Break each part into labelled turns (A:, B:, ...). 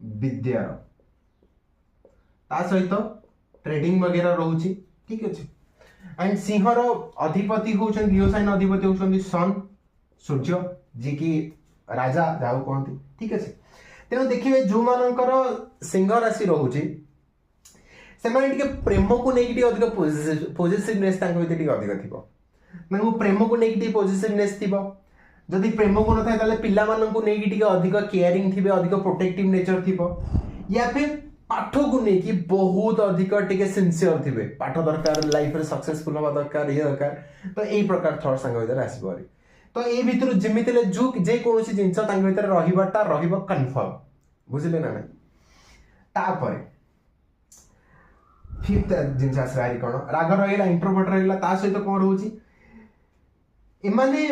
A: विद्यार ता सहित ट्रेडिंग वगैरह रोचे ठीक अच्छे। एंड सिंहर अधिपति होउछन लियो साइन अधिपति होउछन सन सूर्य जी की राजा जाऊ कहते ठीक अच्छे। तेणु देखिए जो मानकर सिंह राशि रोचे से प्रेम को लेकिन अधिक पॉजिटिवनेस अधिक थी प्रेम को लेकिन पॉजिटिवनेस थी जदि प्रेम को न था पिला नहीं अधिक केयरिंग थे अधिक प्रोटेक्टिव नेचर थी या फिर पाठ को लेकिन बहुत अधिक टे सिंसियर थे पाठ दरकार लाइफ रे सक्सेसफुल हवा दरकार ये दरकार तो यही प्रकार थॉट सांग भीतर आसो तो ये भितर जमी जो जेकोसी जिनस भीतर रहीबाटा रहिबो कन्फर्म बुझिले ना नहीं। तापर फिफ्थ जिनस आसला कौन राग रहा इंट्रोवर्ट रहा ता सहित कौन रोचे एमाने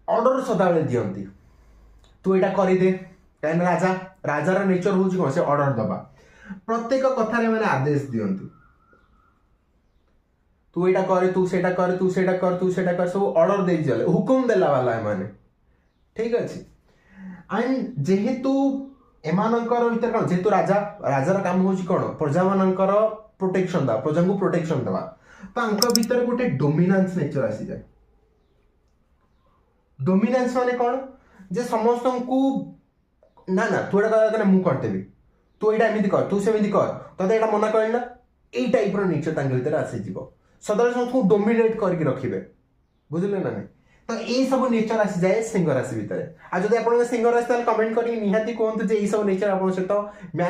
A: ऑर्डर सदाबले दियंती तू एटा करदे कहीं राजा राजार नेचर हूँ कौन से ऑर्डर दबा प्रत्येक कथार मैंने आदेश दियंती तू एटा कर तू सेटा कर तू सेटा कर तू सेटा कर सब ऑर्डर दे चले हुकुम देला वाला माने ठीक अच्छे। एंड जेहेतु एमानकर भीतर कौन जेहेतु राजा राजार काम हूँ कौन प्रजा मानकर प्रोटेक्शन दवा प्रजा को प्रोटेक्शन दवा तो भीतर गोटे डोमिनेंस नेचर आसी जाए। डोमिनेंस माने कौन जे समस्त को ना ना तू एटा मु करदेवी तू एटा एमती कर तू सेमती कर तोते एटा मना कर ना यही टाइप नेचर भीतर आसीज सदा समस्त डोमिनेट करके रखिए बुझिले ना नहीं। तो यही सब नेचर आसी जाए सिंह राशि भितर। आज जब आप सिंह राशि कमेंट करके निहाती कहतु ये सब नेचर आप सहित